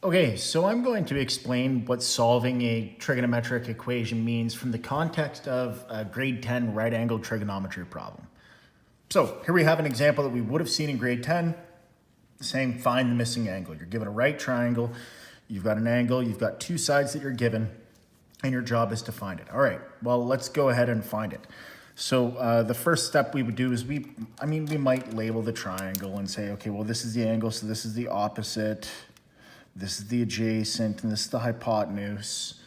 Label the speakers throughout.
Speaker 1: Okay, so I'm going to explain what solving a trigonometric equation means from the context of a grade 10 right-angled trigonometry problem. So here we have an example that we would have seen in grade 10, saying find the missing angle. You're given a right triangle, you've got an angle, you've got two sides that you're given, and your job is to find it. All right, well, let's go ahead and find it. So the first step we would do is we might label the triangle and say, okay, well, this is the angle, so this is the opposite. This is the adjacent, and this is the hypotenuse.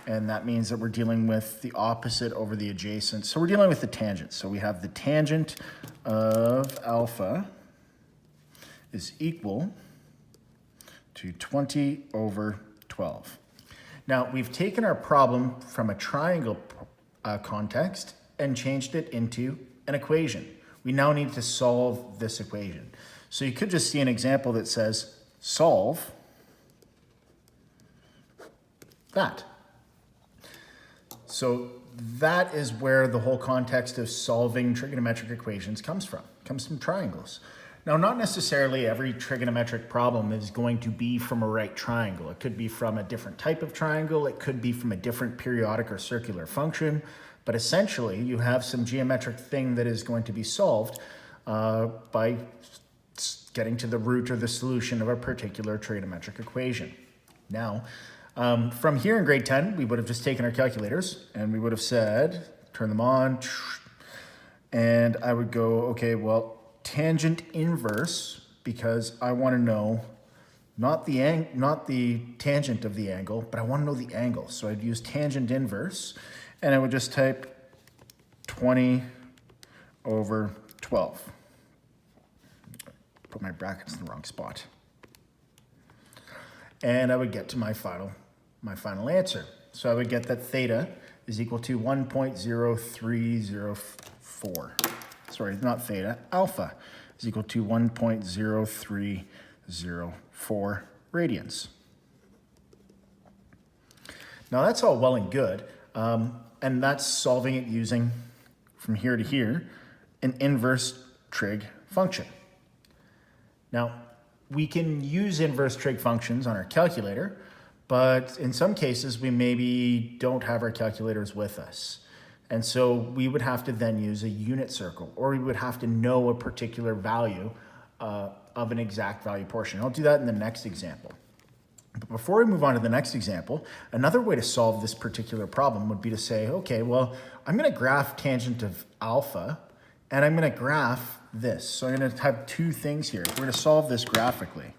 Speaker 1: And that means that we're dealing with the opposite over the adjacent. So we're dealing with the tangent. So we have the tangent of alpha is equal to 20 over 12. Now, we've taken our problem from a triangle context and changed it into an equation. We now need to solve this equation. So you could just see an example that says solve that. So that is where the whole context of solving trigonometric equations comes from. It comes from triangles. Now, not necessarily every trigonometric problem is going to be from a right triangle. It could be from a different type of triangle. It could be from a different periodic or circular function. But essentially, you have some geometric thing that is going to be solved by getting to the root or the solution of a particular trigonometric equation. Now, from here in grade 10, we would have just taken our calculators and we would have said, turn them on, and I would go, okay, well, tangent inverse, because I want to know not the tangent of the angle, but I want to know the angle. So I'd use tangent inverse, and I would just type 20 over 12. Put my brackets in the wrong spot. And I would get to my final answer. So I would get that theta is equal to 1.0304. Sorry, not theta, alpha is equal to 1.0304 radians. Now that's all well and good, and that's solving it using, from here to here, an inverse trig function. Now, we can use inverse trig functions on our calculator, but in some cases we maybe don't have our calculators with us. And so we would have to then use a unit circle, or we would have to know a particular value of an exact value portion. I'll do that in the next example. But before we move on to the next example, another way to solve this particular problem would be to say, okay, well, I'm going to graph tangent of alpha, and I'm going to graph this. So I'm going to have two things here. We're going to solve this graphically.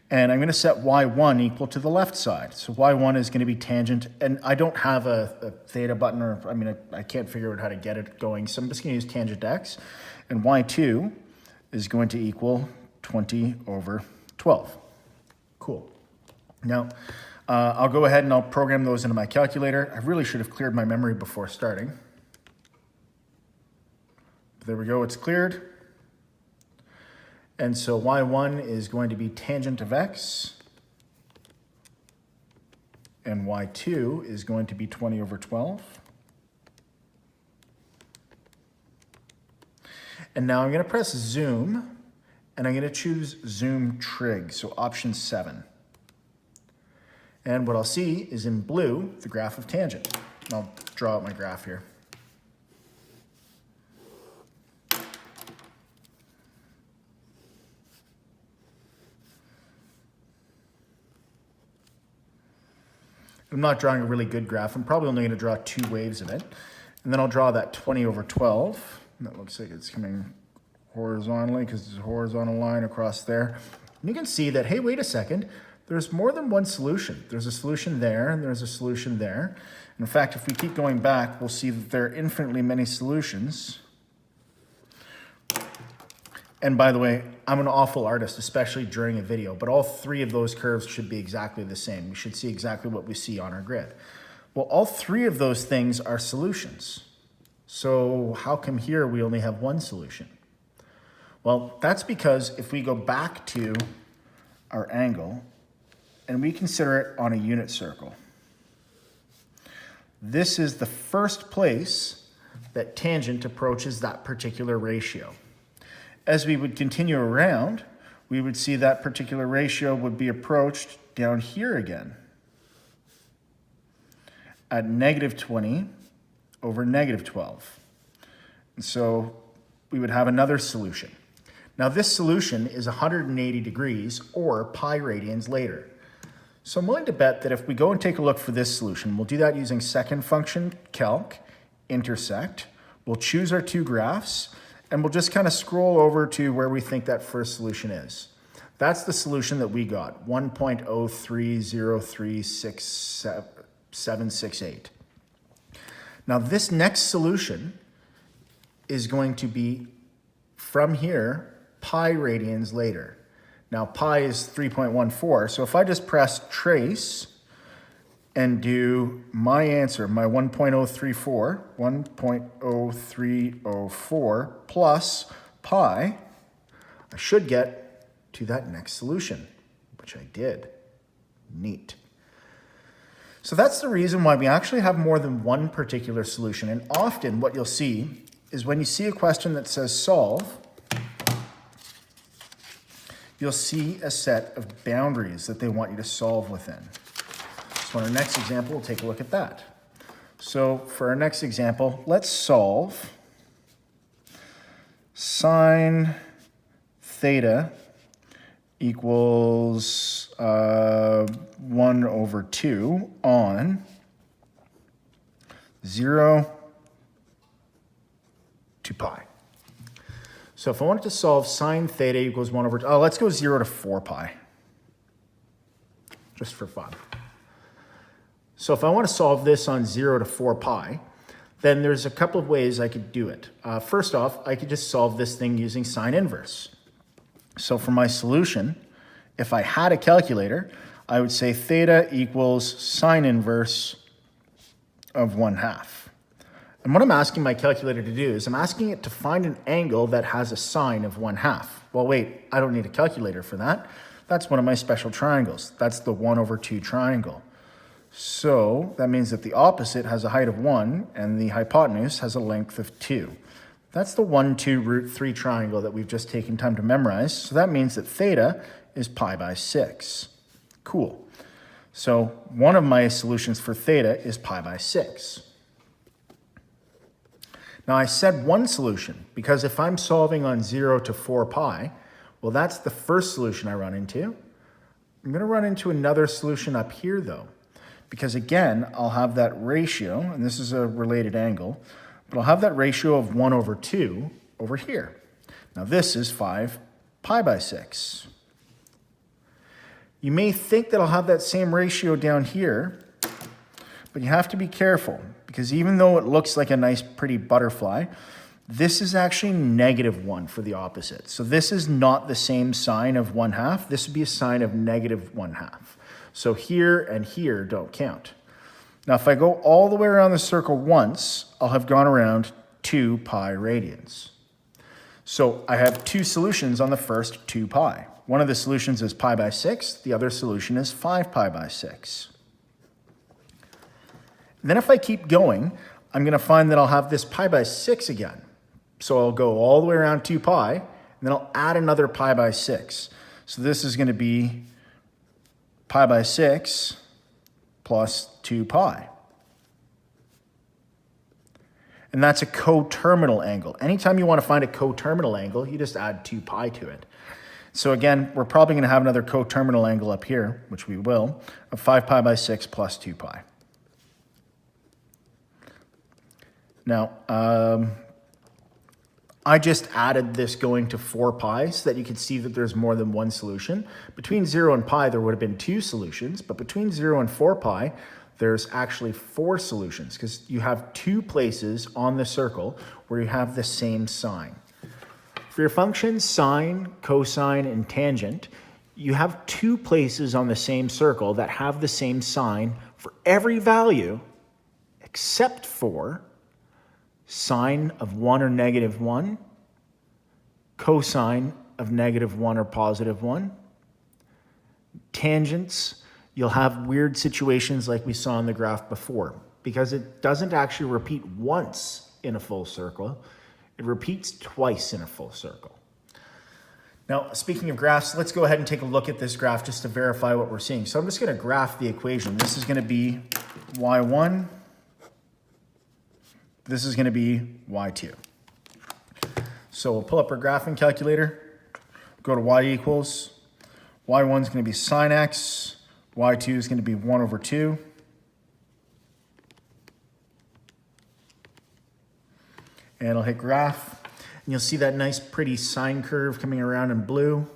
Speaker 1: And I'm going to set y1 equal to the left side. So y1 is going to be tangent, and I don't have a theta button, or I can't figure out how to get it going. So I'm just going to use tangent x, and y2 is going to equal 20 over 12. Cool. Now, I'll go ahead and I'll program those into my calculator. I really should have cleared my memory before starting. But there we go, it's cleared. And so y1 is going to be tangent of x, and y2 is going to be 20 over 12. And now I'm going to press zoom, and I'm going to choose zoom trig, so option 7. And what I'll see is in blue, the graph of tangent. I'll draw out my graph here. I'm not drawing a really good graph. I'm probably only going to draw two waves of it. And then I'll draw that 20 over 12. And that looks like it's coming horizontally because there's a horizontal line across there. And you can see that, hey, wait a second, there's more than one solution. There's a solution there, and there's a solution there. In fact, if we keep going back, we'll see that there are infinitely many solutions. And by the way, I'm an awful artist, especially during a video, but all three of those curves should be exactly the same. We should see exactly what we see on our grid. Well, all three of those things are solutions. So how come here we only have one solution? Well, that's because if we go back to our angle and we consider it on a unit circle, this is the first place that tangent approaches that particular ratio. As we would continue around, we would see that particular ratio would be approached down here again at negative 20 over negative 12. And so we would have another solution. Now this solution is 180 degrees or pi radians later. So I'm willing to bet that if we go and take a look for this solution, we'll do that using second function calc, intersect. We'll choose our two graphs, and we'll just kind of scroll over to where we think that first solution is. That's the solution that we got, 1.030367768. Now this next solution is going to be, from here, pi radians later. Now pi is 3.14, so if I just press trace and do my answer, my 1.0304 plus pi, I should get to that next solution, which I did. Neat. So that's the reason why we actually have more than one particular solution. And often what you'll see is when you see a question that says solve, you'll see a set of boundaries that they want you to solve within. So in our next example, we'll take a look at that. So for our next example, let's solve sine theta equals 1 over 2 on 0 to pi. So if I wanted to solve sine theta equals 1 over 2, let's go 0 to 4 pi, just for fun. So if I want to solve this on 0 to 4 pi, then there's a couple of ways I could do it. First off, I could just solve this thing using sine inverse. So for my solution, if I had a calculator, I would say theta equals sine inverse of 1/2. And what I'm asking my calculator to do is I'm asking it to find an angle that has a sine of 1/2. Well, wait, I don't need a calculator for that. That's one of my special triangles. That's the 1 over 2 triangle. So that means that the opposite has a height of 1 and the hypotenuse has a length of 2. That's the 1, 2, root 3 triangle that we've just taken time to memorize. So that means that theta is pi by 6. Cool. So one of my solutions for theta is pi by 6. Now I said one solution because if I'm solving on 0 to 4 pi, well, that's the first solution I run into. I'm going to run into another solution up here though, because again, I'll have that ratio, and this is a related angle, but I'll have that ratio of 1 over 2 over here. Now this is 5 pi by 6. You may think that I'll have that same ratio down here, but you have to be careful because even though it looks like a nice pretty butterfly, this is actually -1 for the opposite. So this is not the same sign of 1/2. This would be a sign of -1/2. So here and here don't count. Now if I go all the way around the circle once, I'll have gone around 2 pi radians. So I have two solutions on the first 2 pi. One of the solutions is pi by 6. The other solution is 5 pi by 6. And then if I keep going, I'm going to find that I'll have this pi by 6 again. So I'll go all the way around 2 pi, and then I'll add another pi by 6. So this is going to be pi by 6 plus 2 pi. And that's a coterminal angle. Anytime you want to find a coterminal angle, you just add 2 pi to it. So again, we're probably going to have another coterminal angle up here, which we will, of 5 pi by 6 plus 2 pi. Now, I just added this going to 4 pi so that you can see that there's more than one solution. Between 0 and pi, there would have been 2 solutions, but between 0 and 4 pi, there's actually 4 solutions because you have 2 places on the circle where you have the same sign. For your functions sine, cosine, and tangent, you have 2 places on the same circle that have the same sign for every value except for sine of 1 or -1, cosine of -1 or +1. Tangents, you'll have weird situations like we saw in the graph before because it doesn't actually repeat once in a full circle. It repeats twice in a full circle. Now, speaking of graphs, let's go ahead and take a look at this graph just to verify what we're seeing. So I'm just going to graph the equation. This is going to be y1. This is going to be y2. So we'll pull up our graphing calculator, go to y equals, y1 is going to be sine x, y2 is going to be 1 over 2. And I'll hit graph, and you'll see that nice pretty sine curve coming around in blue.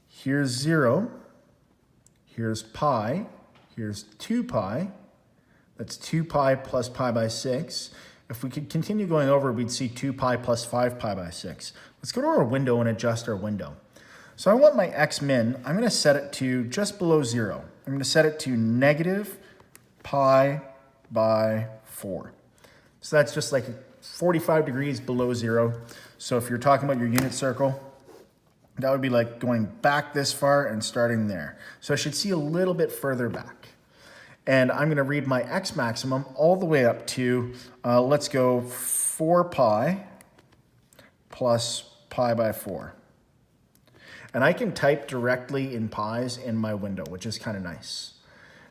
Speaker 1: Here's 0, here's pi, here's 2 pi, that's 2 pi plus pi by 6. If we could continue going over, we'd see 2 pi plus 5 pi by 6. Let's go to our window and adjust our window. So I want my x min, I'm going to set it to just below 0. I'm going to set it to negative pi by 4. So that's just like 45 degrees below 0. So if you're talking about your unit circle, that would be like going back this far and starting there. So I should see a little bit further back. And I'm going to read my x maximum all the way up to, let's go 4 pi plus pi by 4. And I can type directly in pi's in my window, which is kind of nice.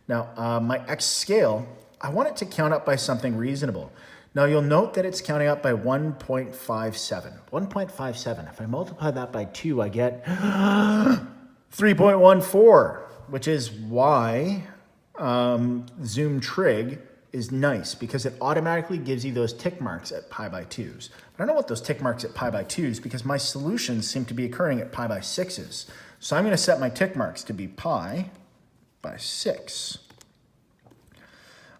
Speaker 1: Now, my x scale, I want it to count up by something reasonable. Now, you'll note that it's counting up by 1.57. 1.57, if I multiply that by 2, I get 3.14, which is why Zoom trig is nice, because it automatically gives you those tick marks at pi by 2s. But I don't want those tick marks at pi by 2s because my solutions seem to be occurring at pi by 6s. So I'm going to set my tick marks to be pi by 6.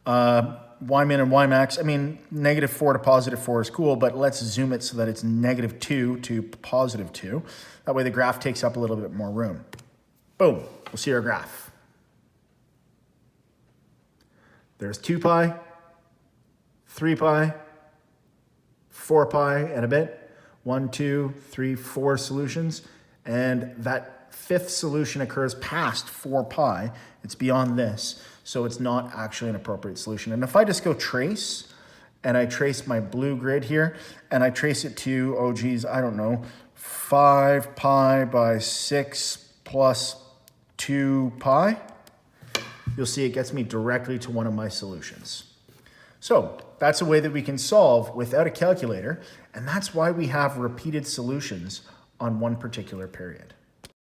Speaker 1: Y min and Y max, I mean, negative 4 to positive 4 is cool, but let's zoom it so that it's negative 2 to positive 2. That way the graph takes up a little bit more room. Boom, we'll see our graph. There's 2 pi, 3 pi, 4 pi and a bit. 1, 2, 3, 4 solutions. And that fifth solution occurs past 4 pi. It's beyond this. So it's not actually an appropriate solution. And if I just go trace, and I trace my blue grid here, and I trace it to, oh geez, I don't know, 5 pi by 6 plus 2 pi, you'll see it gets me directly to one of my solutions. So that's a way that we can solve without a calculator, and that's why we have repeated solutions on one particular period.